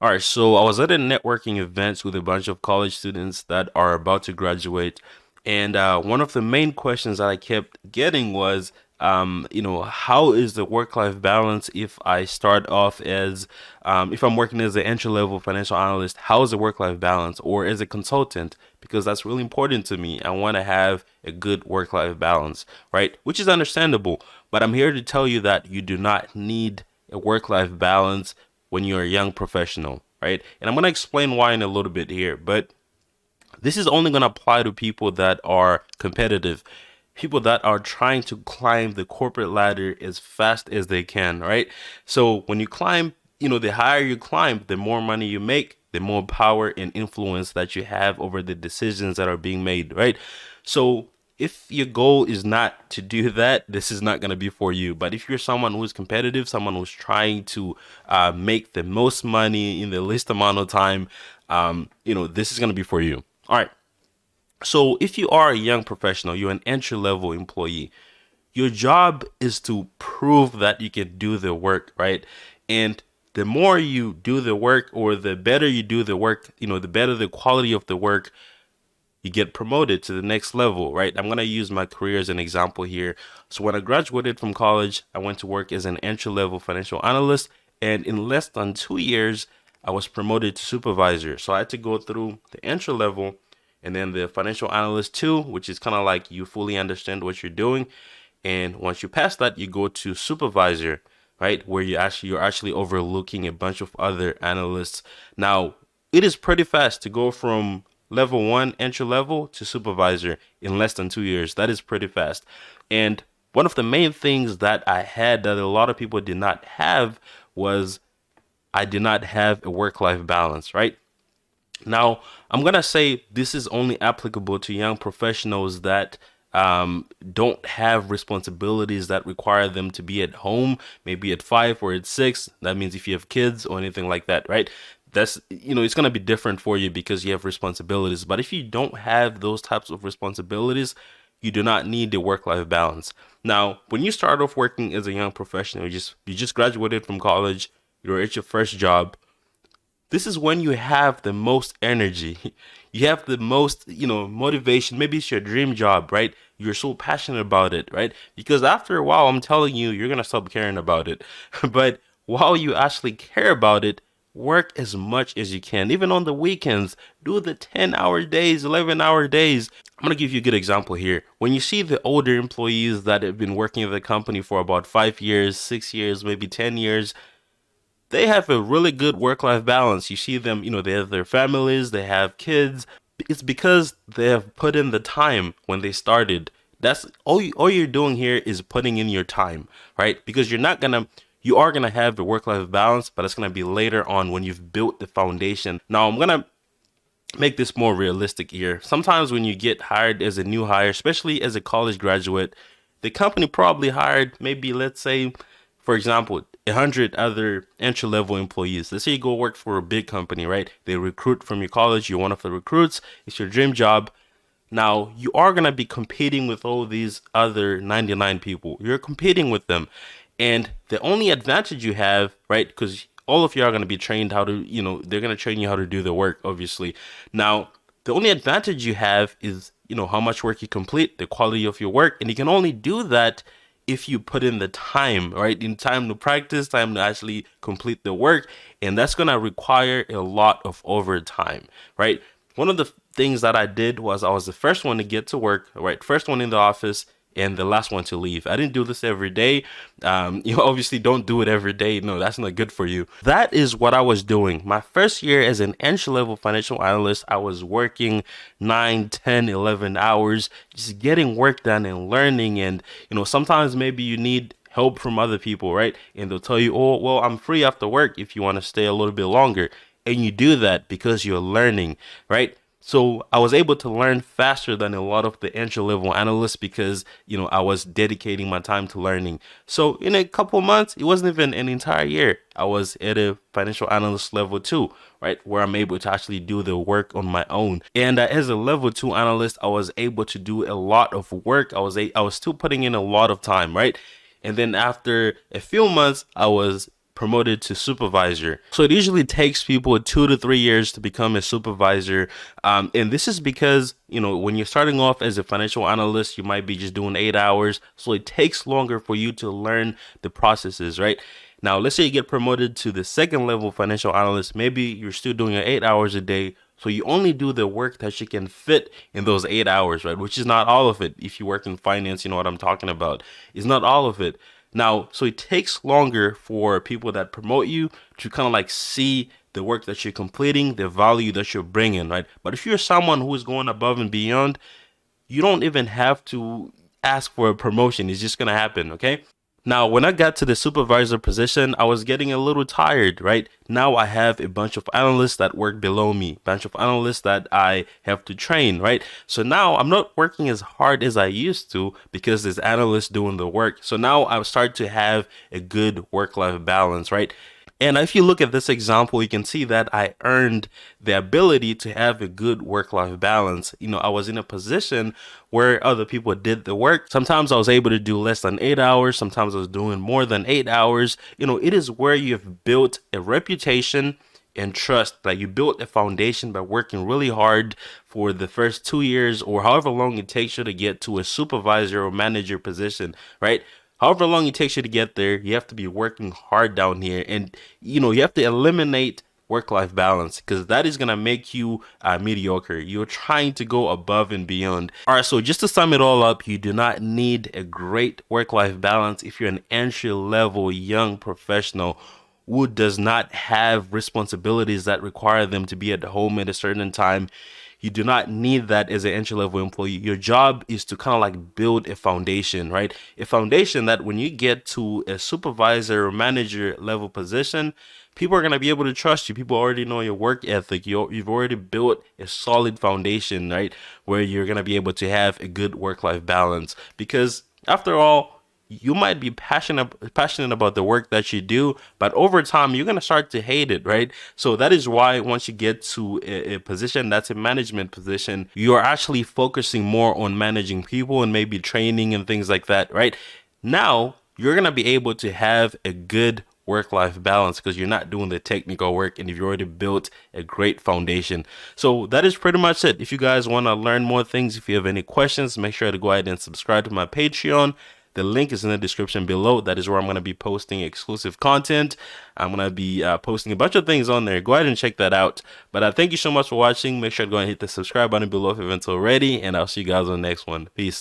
All right, so I was at a networking event with a bunch of college students that are about to graduate, and one of the main questions that I kept getting was, how is the work-life balance if I start off as, if I'm working as an entry-level financial analyst, how is the work-life balance, or as a consultant? Because that's really important to me. I want to have a good work-life balance, right? Which is understandable, but I'm here to tell you that you do not need a work-life balance when you're a young professional, right? And I'm going to explain why in a little bit here, but this is only going to apply to people that are competitive, people that are trying to climb the corporate ladder as fast as they can, right? So when you climb, the higher you climb, the more money you make, the more power and influence that you have over the decisions that are being made, right? So if your goal is not to do that, this is not going to be for you. But if you're someone who's competitive, someone who's trying to make the most money in the least amount of time, this is going to be for you. All right. So if you are a young professional, you're an entry level employee, your job is to prove that you can do the work, right? And the more you do the work, or the better you do the work, the better the quality of the work, you get promoted to the next level, right? I'm going to use my career as an example here. So when I graduated from college, I went to work as an entry level financial analyst. And in less than 2 years, I was promoted to supervisor. So I had to go through the entry level and then the financial analyst two, which is kind of like you fully understand what you're doing. And once you pass that, you go to supervisor, right? Where you're actually overlooking a bunch of other analysts. Now, it is pretty fast to go from level one entry level to supervisor in less than 2 years. That is pretty fast. And one of the main things that I had that a lot of people did not have was I did not have a work-life balance, right? Now, I'm going to say this is only applicable to young professionals that don't have responsibilities that require them to be at home, maybe at 5 or at 6. That means if you have kids or anything like that, right? That's, it's going to be different for you because you have responsibilities. But if you don't have those types of responsibilities, you do not need the work-life balance. Now, when you start off working as a young professional, you just graduated from college, you're at your first job, this is when you have the most energy. You have the most, motivation. Maybe it's your dream job, right? You're so passionate about it, right? Because after a while, I'm telling you, you're going to stop caring about it. But while you actually care about it, work as much as you can. Even on the weekends, do the 10-hour days, 11-hour days. I'm going to give you a good example here. When you see the older employees that have been working at the company for about 5 years, 6 years, maybe 10 years, they have a really good work-life balance. You see them, they have their families, they have kids. It's because they have put in the time when they started. That's all you're doing here is putting in your time, right? Because you are gonna have the work-life balance, but it's gonna be later on when you've built the foundation. Now I'm gonna make this more realistic here. Sometimes when you get hired as a new hire, especially as a college graduate, the company probably hired maybe, let's say, for example, 100 other entry level employees. Let's say you go work for a big company, right? They recruit from your college, you're one of the recruits, it's your dream job. Now, you are going to be competing with all these other 99 people. You're competing with them. And the only advantage you have, right? Because all of you are going to be trained how to, they're going to train you how to do the work, obviously. Now, the only advantage you have is, how much work you complete, the quality of your work. And you can only do that if you put in the time, right? In time to practice, time to actually complete the work. And that's going to require a lot of overtime, right? One of the things that I did was I was the first one to get to work, right? First one in the office and the last one to leave. I didn't do this every day. You obviously don't do it every day. No, that's not good for you. That is what I was doing. My first year as an entry level financial analyst, I was working 9, 10, 11 hours, just getting work done and learning. And, sometimes maybe you need help from other people, right? And they'll tell you, oh, well, I'm free after work if you want to stay a little bit longer. And you do that because you're learning, right? So I was able to learn faster than a lot of the entry level analysts because, I was dedicating my time to learning. So in a couple months, it wasn't even an entire year, I was at a financial analyst level two, right? Where I'm able to actually do the work on my own. And as a level two analyst, I was able to do a lot of work. I was still putting in a lot of time, right? And then after a few months, I was promoted to supervisor. So it usually takes people 2 to 3 years to become a supervisor. And this is because, when you're starting off as a financial analyst, you might be just doing 8 hours. So it takes longer for you to learn the processes, right? Now, let's say you get promoted to the second level financial analyst. Maybe you're still doing your 8 hours a day. So you only do the work that you can fit in those 8 hours, right? Which is not all of it. If you work in finance, you know what I'm talking about. It's not all of it. Now, so it takes longer for people that promote you to kind of like see the work that you're completing, the value that you're bringing, right? But if you're someone who is going above and beyond, you don't even have to ask for a promotion. It's just going to happen, okay? Now, when I got to the supervisor position, I was getting a little tired, right? Now I have a bunch of analysts that work below me, bunch of analysts that I have to train, right? So now I'm not working as hard as I used to because there's analysts doing the work. So now I start to have a good work-life balance, right? And if you look at this example, you can see that I earned the ability to have a good work-life balance. I was in a position where other people did the work. Sometimes I was able to do less than 8 hours. Sometimes I was doing more than 8 hours. It is where you've built a reputation and trust, that you built a foundation by working really hard for the first 2 years or however long it takes you to get to a supervisor or manager position, right? However long it takes you to get there, you have to be working hard down here. And, you have to eliminate work-life balance because that is going to make you mediocre. You're trying to go above and beyond. All right, so just to sum it all up, you do not need a great work-life balance if you're an entry-level young professional who does not have responsibilities that require them to be at home at a certain time. You do not need that as an entry level employee. Your job is to kind of like build a foundation, right? A foundation that when you get to a supervisor or manager level position, people are going to be able to trust you. People already know your work ethic. You've already built a solid foundation, right? Where you're going to be able to have a good work life balance. Because after all, you might be passionate about the work that you do, but over time you're going to start to hate it, right? So that is why once you get to a position that's a management position, you are actually focusing more on managing people and maybe training and things like that, right? Now you're going to be able to have a good work-life balance because you're not doing the technical work and you've already built a great foundation. So that is pretty much it. If you guys want to learn more things, if you have any questions, make sure to go ahead and subscribe to my Patreon. The link is in the description below. That is where I'm going to be posting exclusive content. I'm going to be posting a bunch of things on there. Go ahead and check that out. But thank you so much for watching. Make sure to go and hit the subscribe button below if you haven't already. And I'll see you guys on the next one. Peace.